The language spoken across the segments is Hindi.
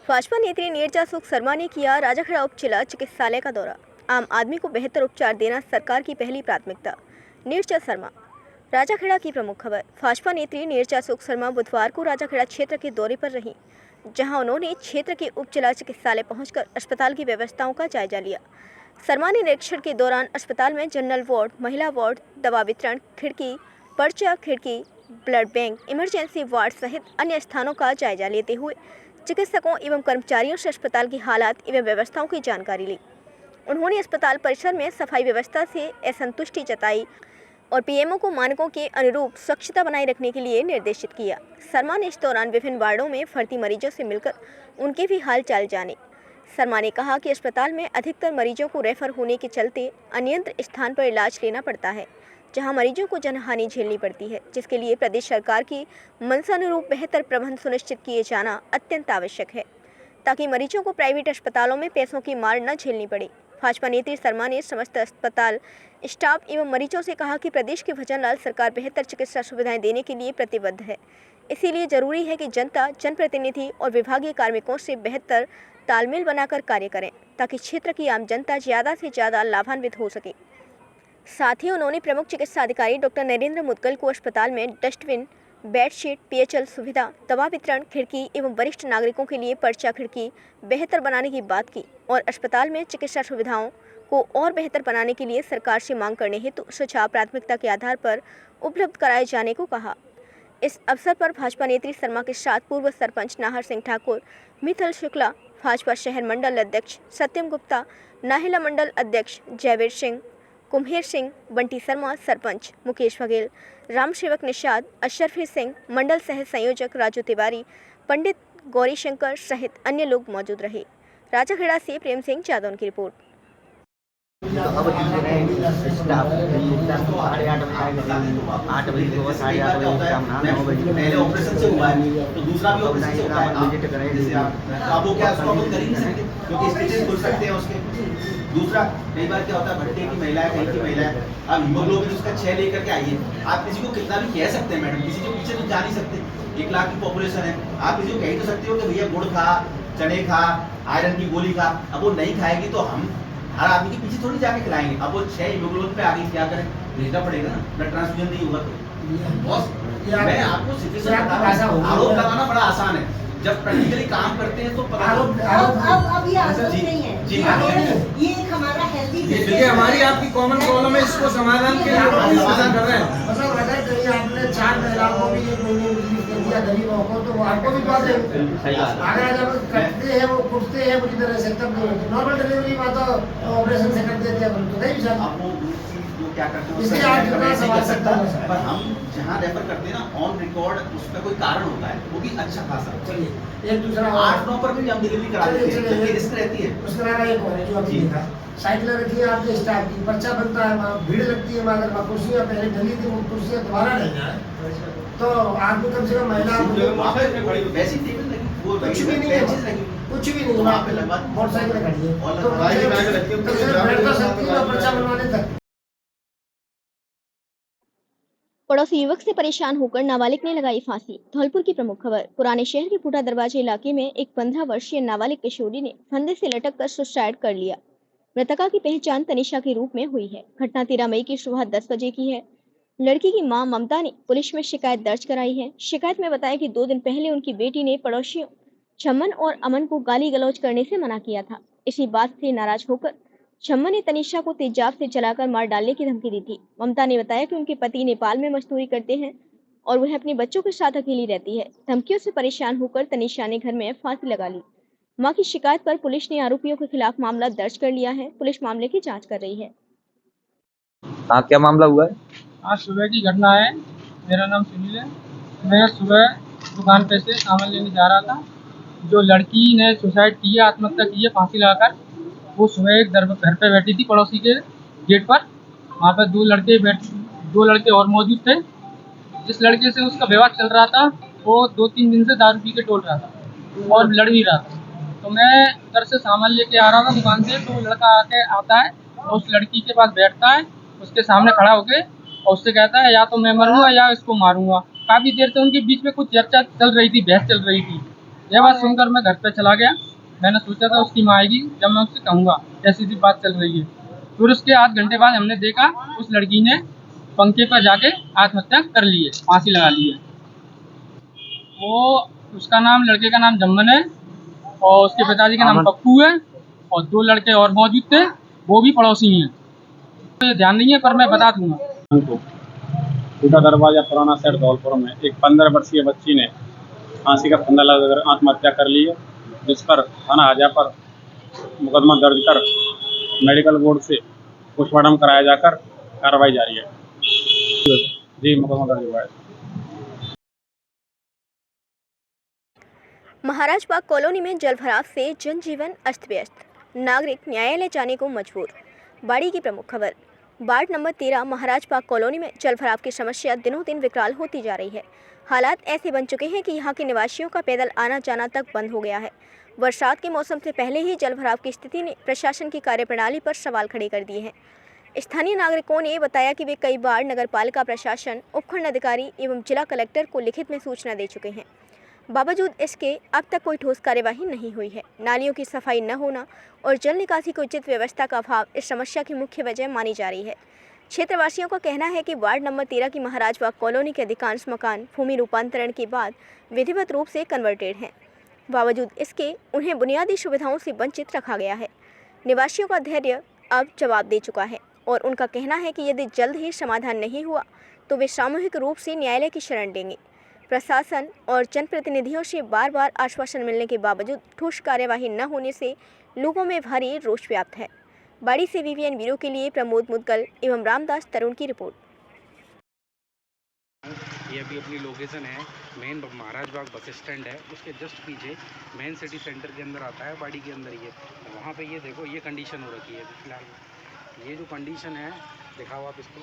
भाजपा नेत्री नीरजा सुख शर्मा ने किया राजाखेड़ा उप जिला चिकित्सालय का दौरा। आम आदमी को बेहतर उपचार देना सरकार की पहली प्राथमिकता। नीरजा शर्मा। राजाखेड़ा की प्रमुख खबर। भाजपा नेत्री नीरजा सुख शर्मा बुधवार को राजाखेड़ा क्षेत्र के दौरे पर रहीं, जहां उन्होंने क्षेत्र के उप जिला चिकित्सालय पहुंचकर अस्पताल की व्यवस्थाओं का जायजा लिया। शर्मा ने निरीक्षण के दौरान अस्पताल में जनरल वार्ड, महिला वार्ड, दवा वितरण खिड़की, पर्चा खिड़की, ब्लड बैंक, इमरजेंसी वार्ड सहित अन्य स्थानों का जायजा लेते हुए चिकित्सकों एवं कर्मचारियों से अस्पताल की हालात एवं व्यवस्थाओं की जानकारी ली। उन्होंने अस्पताल परिसर में सफाई व्यवस्था से असंतुष्टि जताई और पीएमओ को मानकों के अनुरूप स्वच्छता बनाए रखने के लिए निर्देशित किया। शर्मा ने इस दौरान विभिन्न वार्डों में भर्ती मरीजों से मिलकर उनके भी हाल चाल जाने। शर्मा ने कहा कि अस्पताल में अधिकतर मरीजों को रेफर होने के चलते अन्यत्र स्थान पर इलाज लेना पड़ता है, जहां मरीजों को जनहानि झेलनी पड़ती है, जिसके लिए प्रदेश सरकार की मंशानुरूप बेहतर प्रबंध सुनिश्चित किए जाना अत्यंत आवश्यक है, ताकि मरीजों को प्राइवेट अस्पतालों में पैसों की मार न झेलनी पड़े। भाजपा नेत्री शर्मा ने समस्त अस्पताल स्टाफ एवं मरीजों से कहा कि प्रदेश की भजनलाल सरकार बेहतर चिकित्सा सुविधाएं देने के लिए प्रतिबद्ध है। इसीलिए जरूरी है कि जनता, जनप्रतिनिधि और विभागीय कार्मिकों से बेहतर तालमेल बनाकर कार्य करें, ताकि क्षेत्र की आम जनता ज़्यादा से ज़्यादा लाभान्वित हो सके। साथ ही उन्होंने प्रमुख चिकित्सा अधिकारी डॉक्टर नरेंद्र मुदगल को अस्पताल में डस्टबिन, बेडशीट, पेयजल सुविधा, दवा वितरण खिड़की एवं वरिष्ठ नागरिकों के लिए पर्चा खिड़की बेहतर बनाने की बात की और अस्पताल में चिकित्सा सुविधाओं को और बेहतर बनाने के लिए सरकार से मांग करने हेतु सुझाव प्राथमिकता के आधार पर उपलब्ध कराए जाने को कहा। इस अवसर पर भाजपा नेत्री शर्मा के साथ पूर्व सरपंच नाहर सिंह ठाकुर, मिथल शुक्ला, भाजपा शहर मंडल अध्यक्ष सत्यम गुप्ता, नाहिला मंडल अध्यक्ष जयवीर सिंह, कुम्हेर सिंह, बंटी शर्मा, सरपंच मुकेश बघेल, राम सेवक निषाद, अशरफी सिंह, मंडल सह संयोजक राजू तिवारी, पंडित गौरी शंकर सहित अन्य लोग मौजूद रहे। राजाखेड़ा से प्रेम सिंह जादौन की रिपोर्ट। अब स्टाफ 8 बजे को 8:30 बजे काम ना 9 बजे पहले ऑपरेशन से हुआ है तो दूसरा भी ऑपरेशन से होता है। आप वो क्या उसको अपन कर ही नहीं सकते, क्योंकि स्टिचेस खुल सकते हैं उसके। दूसरा, कई बार क्या होता है, भट्टे की महिला है, कहीं की महिला है, आप हीमोग्लोबिन उसका 6 लेकर के आइए। आप किसी को कितना भी कह सकते हैं मैडम, किसी के पीछे तो जा नहीं सकते। 1 लाख की पॉपुलेशन है, आप किसी को कह तो सकते हो कि भैया गुड़ खा, चने खा, आयरन की गोली खा। अब वो नहीं खाएगी तो हम हर आदमी के पीछे थोड़ी जाके खिलाएंगे। अब वो 6 हीमोग्लोबिन पे आ गई, क्या करें, भेजना पड़ेगा ना, ब्लड ट्रांसफ्यूजन नहीं होगा तो। बॉस, मैं आपको सिचुएशन आरोप लगाना बड़ा आसान है, जब प्रैक्टिकली काम करते हैं तो पता अब ये आरोप नहीं है जी, ये एक हमारा हेल्दी देखिए हमारी आपकी कॉमन प्रॉब्लम है, इसको समाधान के लिए हम डिस्कशन कर रहे हैं। मतलब अगर कहीं आपने 4 महिलाओं को भी 1 महीने रिलीज कर दिया गरीबों को, तो वो आपको भी प्रॉब्लम। अगर जब कटते हैं वो कुटते हैं पूरी तरह से, तब नॉर्मल डिलीवरी में तो ऑपरेशन से कर देते हैं, तो कहीं भी क्या करते हैं इसलिए आप जितना संभाल सकते हैं। पर हम जहाँ रेफर करते हैं ना ऑन रिकॉर्ड, उसका कोई कारण होता है, वो भी अच्छा खासा। चलिए एक दूसरा 8-9 पर भी हम डिलीवरी करा देते हैं, तो रिस्क रहती है। उसके अलावा एक और है जो आपने देखा, साइकिल रखी है आपके स्टाफ की, पर्चा बनता है, वहाँ भीड़ लगती है, अगर वहाँ कुर्सियाँ पहले डली थी वो कुर्सियाँ दोबारा नहीं है, तो आपको कम से कम महिला वैसी टेबल लगी, वो कुछ भी नहीं है, कुछ भी नहीं, वहाँ पे मोटरसाइकिल खड़ी है, तो पर्चा बनवाने तक। पड़ोसी युवक से परेशान होकर नाबालिग ने लगाई फांसी। धौलपुर की प्रमुख खबर। पुराने शहर के फूटा दरवाजे इलाके में एक 15 वर्षीय नाबालिग किशोरी ने फंदे से लटक कर सुसाइड कर लिया। मृतका की पहचान तनिषा के रूप में हुई है। घटना 13 मई की सुबह 10 बजे की है। लड़की की मां ममता ने पुलिस में शिकायत दर्ज कराई है। शिकायत में बताया कि 2 दिन पहले उनकी बेटी ने पड़ोसियों छम्मन और अमन को गाली गलौज करने से मना किया था। इसी बात से नाराज होकर छम्मन ने तनिषा को तेजाब से जलाकर मार डालने की धमकी दी थी। ममता ने बताया कि उनके पति नेपाल में मजदूरी करते हैं और वह अपने बच्चों के साथ अकेली रहती है। धमकियों से परेशान होकर तनिषा ने घर में फांसी लगा ली। मां की शिकायत पर पुलिस ने आरोपियों के खिलाफ मामला दर्ज कर लिया है। पुलिस मामले की जांच कर रही है। क्या मामला हुआ है? आज सुबह की घटना है। मेरा नाम सुनील है। मैं सुबह दुकान पे से सामान लेने जा रहा था। जो लड़की ने सुसाइड की है, आत्महत्या की है फांसी लगाकर, वो सुबह एक घर पे बैठी थी पड़ोसी के गेट पर। वहाँ पर 2 लड़के और मौजूद थे। जिस लड़के से उसका विवाद चल रहा था वो 2-3 दिन से दारू पी के टोल रहा था और लड़ भी रहा था। तो मैं उधर से सामान लेके आ रहा था दुकान से, तो लड़का आता है और उस लड़की के पास बैठता है, उसके सामने खड़ा होके और उससे कहता है या तो मैं मरूंगा या इसको मारूंगा। काफ़ी देर से उनके बीच में कुछ चर्चा चल रही थी, बहस चल रही थी। यह बात सुनकर मैं घर पे चला गया। मैंने सोचा था उसकी माँ आएगी जब मैं उससे कहूँगा ऐसी सी बात चल रही है। फिर उसके आध घंटे बाद हमने देखा उस लड़की ने पंखे पर जाके आत्महत्या कर ली है, फांसी लगा ली है। वो उसका नाम, लड़के का नाम जम्मन है और उसके पिताजी का नाम पप्पू है और 2 लड़के और मौजूद थे, वो भी पड़ोसी हैं। तो ये ध्यान नहीं है पर मैं बता दूंगा। टूटा दरवाजा पुराना शहर धौलपुर में एक 15 वर्षीय बच्ची ने फांसी का फंदा लगाकर आत्महत्या कर ली है, जिस पर थाना हाजा पर मुकदमा दर्ज कर मेडिकल बोर्ड से पोस्टमार्टम कराया जाकर कार्रवाई जारी है। जी, मुकदमा दर्ज हुआ है। महाराज बाग कॉलोनी में जलभराव से जनजीवन अस्त व्यस्त, नागरिक न्यायालय जाने को मजबूर। बाड़ी की प्रमुख खबर। Ward number 13 Maharaj Bagh colony में जलभराव की समस्या दिनों दिन विकराल होती जा रही है। हालात ऐसे बन चुके हैं कि यहाँ के निवासियों का पैदल आना जाना तक बंद हो गया है। बरसात के मौसम से पहले ही जलभराव की स्थिति ने प्रशासन की कार्यप्रणाली पर सवाल खड़े कर दिए हैं। स्थानीय नागरिकों ने बताया कि वे कई बार नगरपालिका प्रशासन, उपखंड अधिकारी एवं जिला कलेक्टर को लिखित में सूचना दे चुके हैं। बावजूद इसके अब तक कोई ठोस कार्यवाही नहीं हुई है। नालियों की सफाई न होना और जल निकासी की उचित व्यवस्था का अभाव इस समस्या की मुख्य वजह मानी जा रही है। क्षेत्रवासियों का कहना है कि वार्ड नंबर 13 की महाराज बाग कॉलोनी के अधिकांश मकान भूमि रूपांतरण के बाद विधिवत रूप से कन्वर्टेड हैं। बावजूद इसके उन्हें बुनियादी सुविधाओं से वंचित रखा गया है। निवासियों का धैर्य अब जवाब दे चुका है और उनका कहना है कि यदि जल्द ही समाधान नहीं हुआ तो वे सामूहिक रूप से न्यायालय की शरण लेंगे। प्रशासन और जनप्रतिनिधियों से बार बार आश्वासन मिलने के बावजूद ठोस कार्यवाही न होने से लोगों में भारी रोष व्याप्त है। बाड़ी से वीवीएन ब्यूरो के लिए प्रमोद मुदगल एवं रामदास तरुण की रिपोर्ट। ये अभी अपनी लोकेशन है, main Maharaj Bagh bus stand है, उसके जस्ट पीछे मेन सिटी सेंटर के अंदर आता है, बाड़ी के अंदर ही है। वहाँ पे ये देखो ये कंडीशन हो रखी है फिलहाल। ये जो कंडीशन है दिखाओ आप इसको।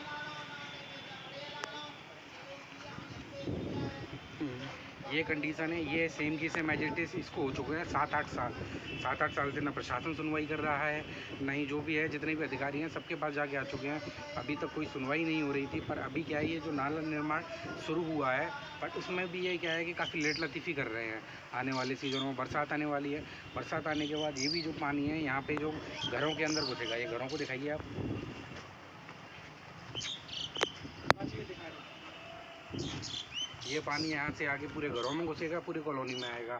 ये कंडीशन है, ये सेम की सेम एजिटिस इसको हो चुके हैं 7-8 साल से। न प्रशासन सुनवाई कर रहा है, नहीं जो भी है जितने भी अधिकारी हैं सबके पास जाके आ चुके हैं। अभी तक कोई सुनवाई नहीं हो रही थी। पर अभी क्या है, ये जो नाला निर्माण शुरू हुआ है बट उसमें भी ये क्या है कि काफ़ी लेट लतीफ़ी कर रहे हैं। आने वाले सीजन में बरसात आने वाली है, बरसात आने के बाद ये भी जो पानी है यहाँ पर जो घरों के अंदर घुसेगा, ये घरों को दिखाइए आप। ये पानी यहाँ से आगे पूरे घरों में घुसेगा, पूरी कॉलोनी में आएगा।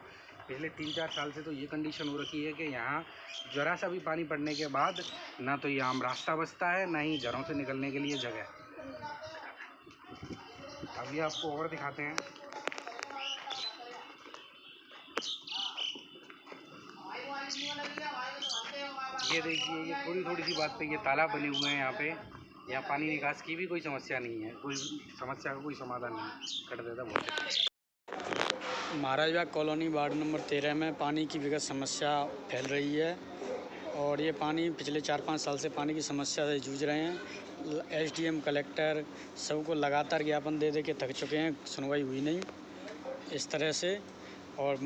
पिछले 3-4 साल से तो ये कंडीशन हो रखी है कि यहाँ ज़रा सा भी पानी पड़ने के बाद ना तो ये आम रास्ता बचता है, ना ही घरों से निकलने के लिए जगह। अभी आपको और दिखाते हैं। ये देखिए, ये थोड़ी सी बात पे ये तालाब बने हुए हैं यहाँ पे। यहाँ पानी निकास की भी कोई समस्या नहीं है, कोई समस्या का कोई समाधान नहीं कर देता बहुत। Maharaj Bagh colony ward number 13 में पानी की विगत समस्या फैल रही है और ये पानी पिछले 4-5 साल से पानी की समस्या से जूझ रहे हैं। एसडीएम, कलेक्टर सबको लगातार ज्ञापन दे के थक चुके हैं, सुनवाई हुई नहीं इस तरह से। और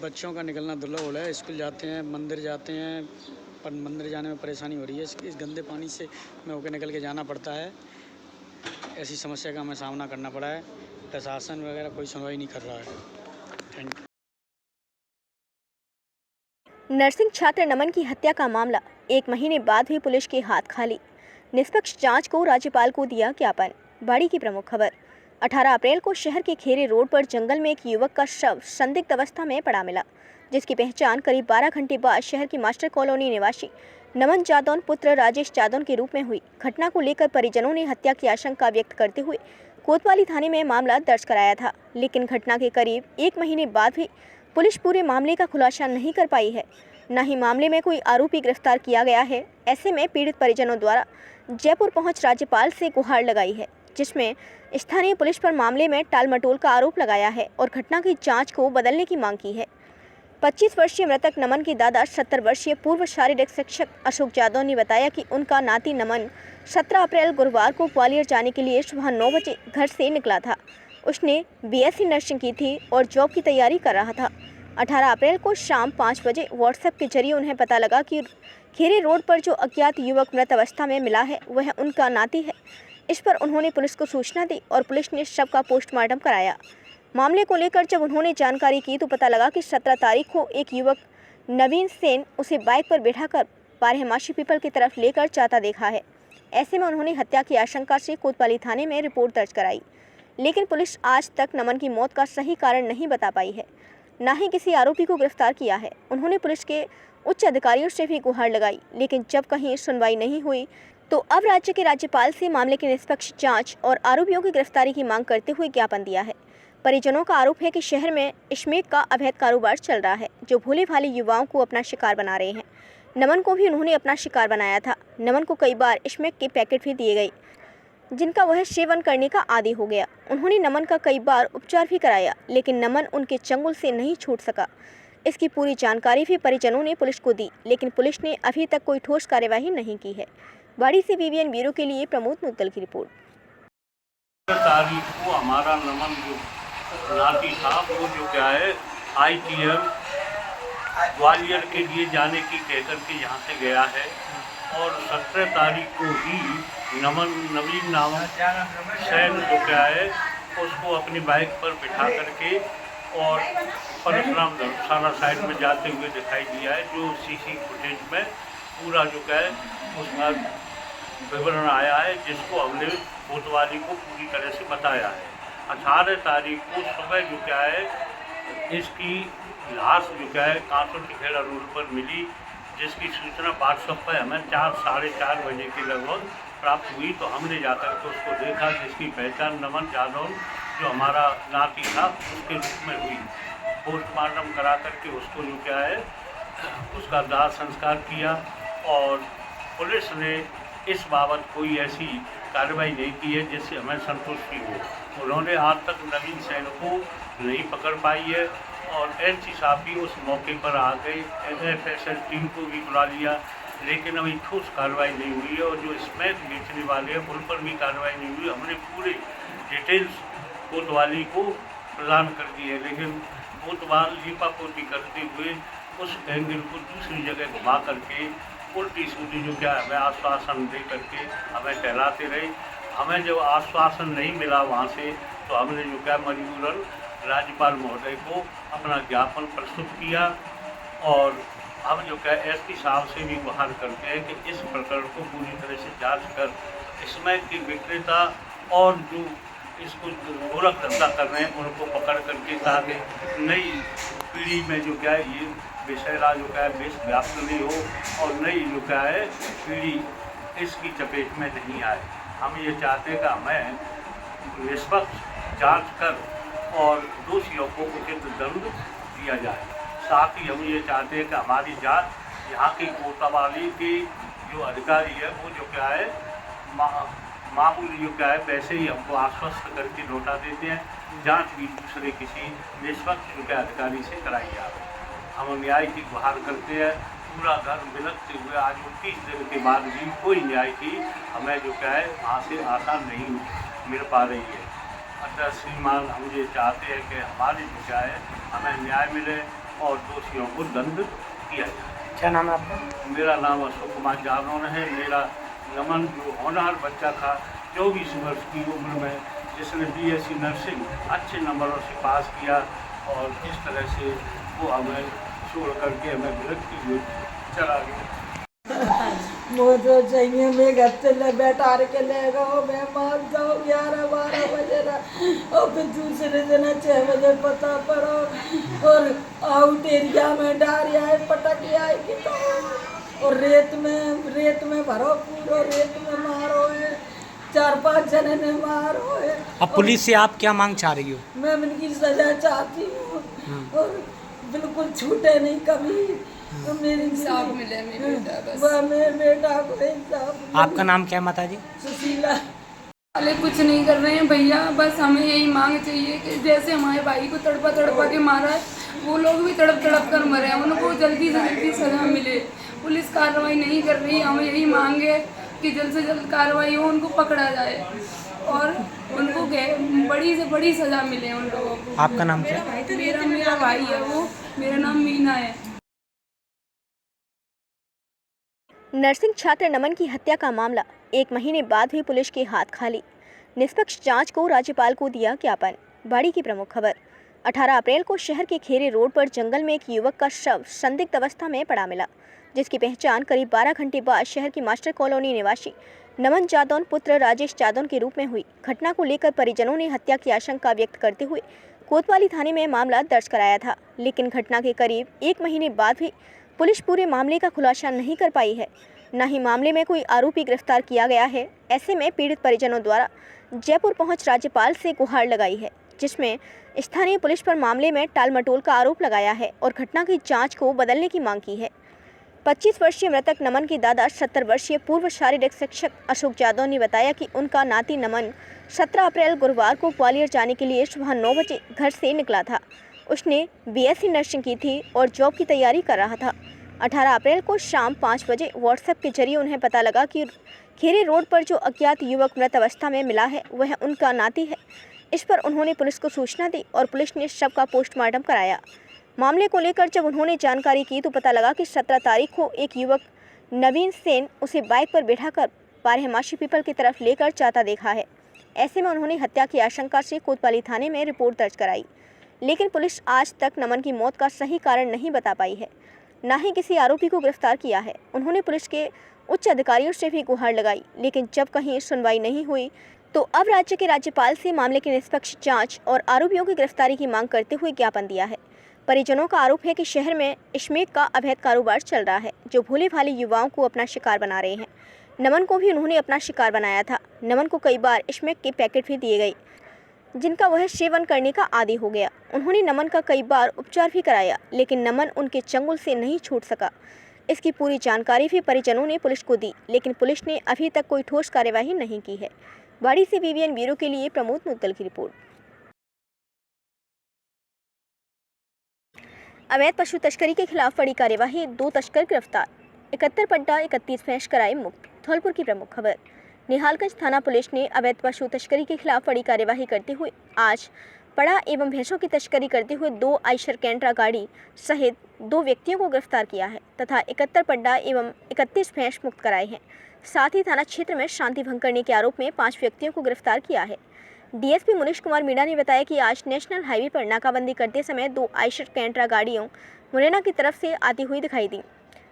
बच्चों का निकलना दुर्लभ हो रहा है, स्कूल जाते हैं, मंदिर जाते हैं, पर मंदिर जाने में परेशानी हो रही है। इस गंदे पानी से में होकर निकल के जाना पड़ता है। ऐसी समस्या का हमें सामना करना पड़ा है। प्रशासन वगैरह कोई सुनवाई नहीं कर रहा है। Thank you. नर्सिंग छात्र नमन की हत्या का मामला 1 महीने बाद भी पुलिस के हाथ खाली। निष्पक्ष जांच को राज्यपाल को दिया ज्ञापन। बाड़ी की प्रमुख खबर। 18 अप्रैल को शहर के खेरे रोड पर जंगल में एक युवक का शव संदिग्ध अवस्था में पड़ा मिला, जिसकी पहचान करीब 12 घंटे बाद शहर की मास्टर कॉलोनी निवासी नमन जादौन पुत्र राजेश जादौन के रूप में हुई। घटना को लेकर परिजनों ने हत्या की आशंका व्यक्त करते हुए कोतवाली थाने में मामला दर्ज कराया था, लेकिन घटना के करीब 1 महीने बाद भी पुलिस पूरे मामले का खुलासा नहीं कर पाई है, न ही मामले में कोई आरोपी गिरफ्तार किया गया है। ऐसे में पीड़ित परिजनों द्वारा जयपुर पहुंच राज्यपाल से गुहार लगाई है, जिसमें स्थानीय पुलिस पर मामले में टालमटोल का आरोप लगाया है और घटना की जांच को बदलने की मांग की है। 25 वर्षीय मृतक नमन के दादा 70 वर्षीय पूर्व शारीरिक शिक्षक अशोक जादव ने बताया कि उनका नाती नमन 17 अप्रैल गुरुवार को ग्वालियर जाने के लिए सुबह 9 बजे घर से निकला था। उसने बीएससी नर्सिंग की थी और जॉब की तैयारी कर रहा था। 18 अप्रैल को शाम 5 बजे व्हाट्सएप के जरिए उन्हें पता लगा कि खेरे रोड पर जो अज्ञात युवक मृत अवस्था में मिला है वह उनका नाती है। इस पर उन्होंने पुलिस को सूचना दी और पुलिस ने शव का पोस्टमार्टम कराया। मामले को लेकर जब उन्होंने जानकारी की तो पता लगा कि 17 तारीख को एक युवक नवीन सेन उसे बाइक पर बैठाकर बारहमासी पीपल की तरफ लेकर जाता देखा है। ऐसे में उन्होंने हत्या की आशंका से कोतवाली थाने में रिपोर्ट दर्ज कराई, लेकिन पुलिस आज तक नमन की मौत का सही कारण नहीं बता पाई है, न ही किसी आरोपी को गिरफ्तार किया है। उन्होंने पुलिस के उच्च अधिकारियों से भी गुहार लगाई, लेकिन जब कहीं सुनवाई नहीं हुई तो अब राज्य के राज्यपाल से मामले की निष्पक्ष जांच और आरोपियों की गिरफ्तारी की मांग करते हुए ज्ञापन दिया है। परिजनों का आरोप है कि शहर में स्मैक का अवैध कारोबार चल रहा है, जो भोले भाले युवाओं को अपना शिकार बना रहे हैं। नमन को भी उन्होंने अपना शिकार बनाया था। नमन को कई बार स्मैक के पैकेट भी दिए गए, जिनका वह सेवन करने का आदी हो गया। उन्होंने नमन का कई बार उपचार भी कराया, लेकिन नमन उनके चंगुल से नहीं छूट सका। इसकी पूरी जानकारी भी परिजनों ने पुलिस को दी, लेकिन पुलिस ने अभी तक कोई ठोस कार्यवाही नहीं की है। बाड़ी से BBN ब्यूरो के लिए प्रमोद मुद्दल की रिपोर्ट। तारीख को हमारा नमन जो नाती था वो जो क्या है ITM ग्वालियर के लिए जाने की कहकर के यहाँ से गया है, और 17 तारीख को ही नवीन नामक सैन जो क्या है उसको अपनी बाइक पर बिठा करके और परशुराम धर्मशाला साइड में जाते हुए दिखाई दिया है, जो CC फुटेज में पूरा जो क्या है उसका विवरण आया है, जिसको हमने कोतवाली को पूरी तरह से बताया है। 18 तारीख को सुबह जो क्या है इसकी लाश जो क्या है कांसो टिखेड़ा रोड पर मिली, जिसकी सूचना व्हाट्सएप पर हमें 4-4:30 बजे के लगभग प्राप्त हुई। तो हमने जाकर के उसको देखा, जिसकी पहचान नमन यादव जो हमारा नाती था उसके रूप में हुई। पोस्टमार्टम करा करके उसको जो क्या है उसका दाह संस्कार किया, और पुलिस ने इस बाबत कोई ऐसी कार्रवाई नहीं की है जिससे हमें संतुष्टि हो। उन्होंने आज तक नवीन सैन को नहीं पकड़ पाई है, और LC साहब भी उस मौके पर आ गए, FSL टीम को भी बुला लिया, लेकिन अभी ठोस कार्रवाई नहीं हुई है। और जो स्मैक बेचने वाले हैं उन पर भी कार्रवाई नहीं हुई। हमने पूरे डिटेल्स कोतवाली को प्रदान कर दी है, लेकिन कोतवाल लीपापोती करते हुए उस एंगल को दूसरी जगह घुमा करके उल्टी सीधी जो क्या हमें आश्वासन दे करके हमें टहलाते रहे। हमें जब आश्वासन नहीं मिला वहाँ से, तो हमने जो क्या मजबूरन राज्यपाल महोदय को अपना ज्ञापन प्रस्तुत किया, और हम जो क्या SP साहब से भी गुहार करते हैं कि इस प्रकरण को पूरी तरह से जांच कर स्मैक के विक्रेता और जो इसको गोरख धंधा कर रहे हैं उनको पकड़ करके, ताकि नई पीढ़ी में जो क्या है ये विषयरा जो क्या है विष व्याप्त नहीं हो, और नई जो क्या है पीढ़ी इसकी चपेट में नहीं आए। हम ये चाहते हैं कि हमें निष्पक्ष जांच कर और दोषियों को उचित दंड दिया जाए। साथ ही हम ये चाहते हैं कि हमारी जांच यहाँ की कोतवाली के जो अधिकारी है वो जो क्या है मामूली जो क्या है वैसे ही हमको आश्वस्त करके लौटा देते हैं। जांच भी दूसरे किसी निष्पक्ष जो क्या अधिकारी से कराई जा रही है। हम न्याय की गुहार करते हैं। पूरा घर बिलखते हुए आज 29 दिन के बाद भी कोई न्याय की हमें जो क्या है वहाँ से आशा नहीं मिल पा रही है। अतः श्रीमान हम ये चाहते हैं कि हमारी जो क्या है हमें न्याय मिले और दोषियों को दंड किया जाए। क्या नाम है आपका? मेरा नाम अशोक कुमार जागरण है। मेरा नमन जो होनहार बच्चा था 24 वर्ष की उम्र में, जिसने BSc नर्सिंग अच्छे नंबरों से पास किया, और इस तरह से वो हमें छोड़ करके हमें विरक्ति हुई चला गया। वो तो चाहिए मैं घर से ले बैठा के ले गो, मैं मार जाऊँ 11-12 बजे ना, और फिर दूसरे दिन 6 बजे पता पड़ो, और आउट एरिया में डारिया है पटक आएगी तो, और रेत में भरो, पूरा रेत में मारो है, 4-5 जने ने मारो है। अब पुलिस से आप क्या मांग चाह रही हो? मैं उनकी सजा चाहती हूँ, और बिल्कुल छूटे नहीं कभी, तो मेरी इंसाफ मिले मेरे बेटा को इंसाफ। आपका नाम क्या है माता जी? सुशीला। वाले कुछ नहीं कर रहे हैं भैया, बस हमें यही मांग चाहिए कि जैसे हमारे भाई को तड़पा के मारा है, वो लोग भी तड़प कर मरे हैं, उनको जल्दी से जल्दी सजा मिले। पुलिस कार्रवाई नहीं कर रही, हमें यही मांग है कि जल्द से जल्द कार्रवाई हो, उनको पकड़ा जाए और उनको बड़ी से बड़ी सजा मिले उन लोगों को। आपका नाम क्या? मेरा भाई है वो, मेरा नाम मीना है। नर्सिंग छात्र नमन की हत्या का मामला 1 महीने बाद भी पुलिस के हाथ खाली। निष्पक्ष जांच को राज्यपाल को दिया ज्ञापन। बाड़ी की प्रमुख खबर। 18 अप्रैल को शहर के खेरे रोड पर जंगल में एक युवक का शव संदिग्ध अवस्था में पड़ा मिला, जिसकी पहचान करीब 12 घंटे बाद शहर की मास्टर कॉलोनी निवासी नमन जादौन पुत्र राजेश जादौन के रूप में हुई। घटना को लेकर परिजनों ने हत्या की आशंका व्यक्त करते हुए कोतवाली थाने में मामला दर्ज कराया था, लेकिन घटना के करीब 1 महीने बाद भी पुलिस पूरे मामले का खुलासा नहीं कर पाई है, न ही मामले में कोई आरोपी गिरफ्तार किया गया है। ऐसे में पीड़ित परिजनों द्वारा जयपुर पहुंच राज्यपाल से गुहार लगाई है, जिसमें स्थानीय पुलिस पर मामले में टालमटोल का आरोप लगाया है और घटना की जांच को बदलने की मांग की है। 25 वर्षीय मृतक नमन की दादा 70 वर्षीय पूर्व शारीरिक शिक्षक अशोक जादव ने बताया कि उनका नाती नमन 17 अप्रैल गुरुवार को ग्वालियर जाने के लिए सुबह 9 बजे घर से निकला था। उसने BSc नर्सिंग की थी और जॉब की तैयारी कर रहा था। 18 अप्रैल को शाम 5 बजे व्हाट्सएप के जरिए उन्हें पता लगा कि खेरे रोड पर जो अज्ञात युवक मृत अवस्था में मिला है वह उनका नाती है। इस पर उन्होंने पुलिस को सूचना दी और पुलिस ने शव का पोस्टमार्टम कराया। मामले को लेकर जब उन्होंने जानकारी की तो पता लगा कि 17 तारीख को एक युवक नवीन सेन उसे बाइक पर बैठाकर बारहमासी पीपल की तरफ लेकर जाता देखा है। ऐसे में उन्होंने हत्या की आशंका से कोतवाली थाने में रिपोर्ट दर्ज कराई, लेकिन पुलिस आज तक नमन की मौत का सही कारण नहीं बता पाई है, न ही किसी आरोपी को गिरफ्तार किया है। उन्होंने पुलिस के उच्च अधिकारियों से भी गुहार लगाई, लेकिन जब कहीं सुनवाई नहीं हुई तो अब राज्य के राज्यपाल से मामले की निष्पक्ष जांच और आरोपियों की गिरफ्तारी की मांग करते हुए ज्ञापन दिया है। परिजनों का आरोप है कि शहर में स्मैक का अवैध कारोबार चल रहा है, जो भोले भाले युवाओं को अपना शिकार बना रहे हैं। नमन को भी उन्होंने अपना शिकार बनाया था। नमन को कई बार स्मैक के पैकेट भी दिए गए, जिनका वह सेवन करने का आदी हो गया। उन्होंने नमन का कई बार उपचार भी कराया, लेकिन नमन उनके चंगुल से नहीं छूट सका। इसकी पूरी जानकारी भी परिजनों ने पुलिस को दी, लेकिन पुलिस ने अभी तक कोई ठोस कार्यवाही नहीं की है। बाड़ी से BBN ब्यूरो के लिए प्रमोद मुद्गल की रिपोर्ट। अवैध पशु तस्करी के खिलाफ बड़ी कार्यवाही, 2 तस्कर गिरफ्तार। 71 पड्डा 31 भैंस कराए मुक्त। धौलपुर की प्रमुख खबर। निहालगंज थाना पुलिस ने अवैध पशु तस्करी के खिलाफ बड़ी कार्यवाही करते हुए आज पड़ा एवं भैंसों की तस्करी करते हुए 2 आइशर कैंट्रा गाड़ी सहित 2 व्यक्तियों को गिरफ्तार किया है तथा 71 पड्डा एवं 31 भैंस मुक्त कराए हैं। साथ ही थाना क्षेत्र में शांति भंग करने के आरोप में 5 व्यक्तियों को गिरफ्तार किया है। DSP मुनीश कुमार मीणा ने बताया कि आज नेशनल हाईवे पर नाकाबंदी करते समय 2 आइशर कैंट्रा गाड़ियों मुरैना की तरफ से आती हुई दिखाई दी,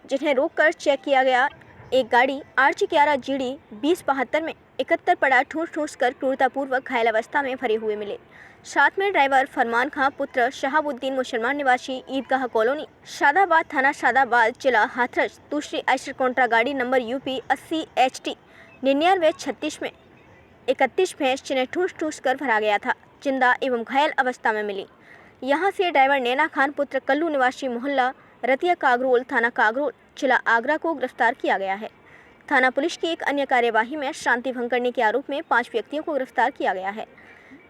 जिन्हें रोककर चेक किया गया। एक गाड़ी RG11 GD 2072 में 71 पड़ा ठूस कर क्रूरतापूर्वक घायल अवस्था में भरे हुए मिले। साथ में ड्राइवर फरमान खां पुत्र शहाबुद्दीन मुसलमान निवासी ईदगाह कॉलोनी शादाबाद थाना शादाबाद जिला हाथरस दूसरी आइशर कैंट्रा गाड़ी नंबर UP 80 HT 9936 में 31 भैंस जिन्हें ठूस कर भरा गया था, जिंदा एवं घायल अवस्था में मिली। यहां से ड्राइवर नैना खान पुत्र कल्लू निवासी मोहल्ला रतिया कागरोल थाना कागरोल जिला आगरा को गिरफ्तार किया गया है। थाना पुलिस की एक अन्य कार्यवाही में शांति भंग करने के आरोप में 5 व्यक्तियों को गिरफ्तार किया गया है।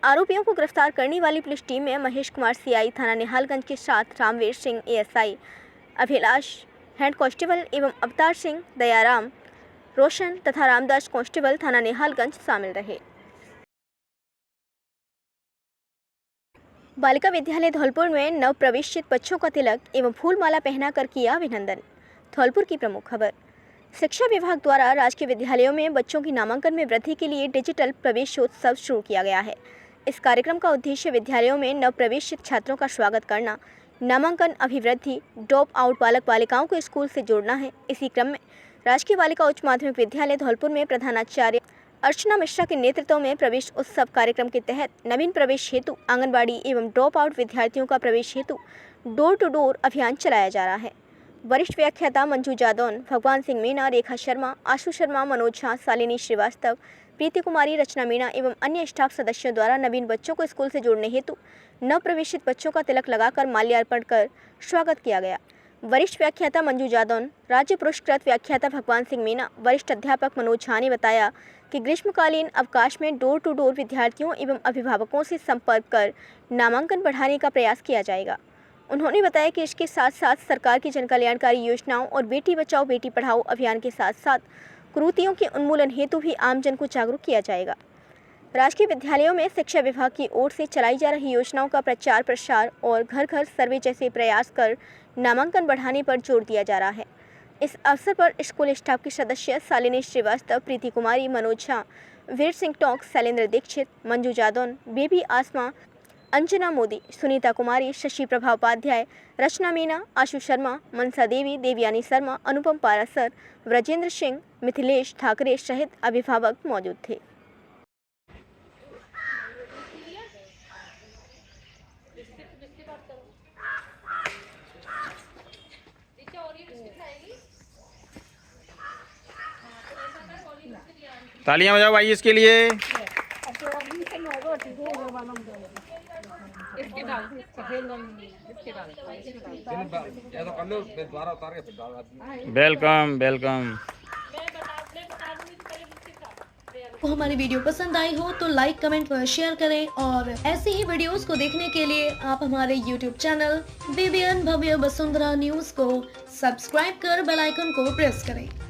आरोपियों को गिरफ्तार करने वाली पुलिस टीम में महेश कुमार CI थाना निहालगंज के साथ Ramveer Singh ASI, Abhilash head constable एवं अवतार सिंह, दयाराम, रोशन तथा रामदास कांस्टेबल थाना निहालगंज शामिल रहे। बालिका विद्यालय धौलपुर में नव प्रवेशित बच्चों का तिलक एवं फूलमाला पहनाकर किया अभिनंदन। धौलपुर की प्रमुख खबर। शिक्षा विभाग द्वारा राजकीय विद्यालयों में बच्चों की नामांकन में वृद्धि के लिए डिजिटल प्रवेशोत्सव शुरू किया गया है। इस कार्यक्रम का उद्देश्य विद्यालयों में नव प्रवेशित छात्रों का स्वागत करना, नामांकन अभिवृद्धि, ड्रॉप आउट बालक बालिकाओं को स्कूल से जोड़ना है। इसी क्रम में राजकीय बालिका उच्च माध्यमिक विद्यालय धौलपुर में प्रधानाचार्य अर्चना मिश्रा के नेतृत्व में प्रवेश उत्सव कार्यक्रम के तहत नवीन प्रवेश हेतु आंगनबाड़ी एवं ड्रॉप आउट विद्यार्थियों का प्रवेश हेतु डोर टू डोर अभियान चलाया जा रहा है। वरिष्ठ व्याख्याता मंजू जादौन, भगवान सिंह मीणा, रेखा शर्मा, आशु शर्मा, मनोज झा, शालिनी श्रीवास्तव, प्रीति कुमारी, रचना मीणा एवं अन्य स्टाफ सदस्यों द्वारा नवीन बच्चों को स्कूल से जोड़ने हेतु नव प्रवेशित बच्चों का तिलक लगाकर माल्यार्पण कर स्वागत किया गया। वरिष्ठ व्याख्याता मंजू जादौन, राज्य पुरस्कृत व्याख्याता भगवान सिंह मीणा, वरिष्ठ अध्यापक मनोज झा ने बताया कि ग्रीष्मकालीन अवकाश में डोर टू डोर विद्यार्थियों एवं अभिभावकों से संपर्क कर नामांकन बढ़ाने का प्रयास किया जाएगा। उन्होंने बताया कि इसके साथ साथ सरकार की जन कल्याणकारी योजनाओं और बेटी बचाओ बेटी पढ़ाओ अभियान के साथ साथ कुरीतियों के उन्मूलन हेतु भी आमजन को जागरूक किया जाएगा। राजकीय विद्यालयों में शिक्षा विभाग की ओर से चलाई जा रही योजनाओं का प्रचार प्रसार और घर घर सर्वे जैसे प्रयास कर नामांकन बढ़ाने पर जोर दिया जा रहा है। इस अवसर पर स्कूल स्टाफ के सदस्य शालिनी श्रीवास्तव, प्रीति कुमारी, मनोज झा, वीर सिंह टोंक, शैलेंद्र दीक्षित, मंजू जादौन, बेबी आसमा, अंजना मोदी, सुनीता कुमारी, शशि प्रभा उपाध्याय, रचना मीना, आशु शर्मा, मनसा देवी, देवयानी शर्मा, अनुपम पारासर, व्रजेंद्र सिंह, मिथिलेश ठाकरे सहित अभिभावक मौजूद थे। तालियां बजाओ भाई इसके लिए। Welcome welcome. हमारी वीडियो पसंद आई हो तो लाइक कमेंट व शेयर करें और ऐसे ही वीडियोस को देखने के लिए आप हमारे YouTube चैनल BBN भव्य वसुंधरा न्यूज को सब्सक्राइब कर बेल आइकन को प्रेस करें।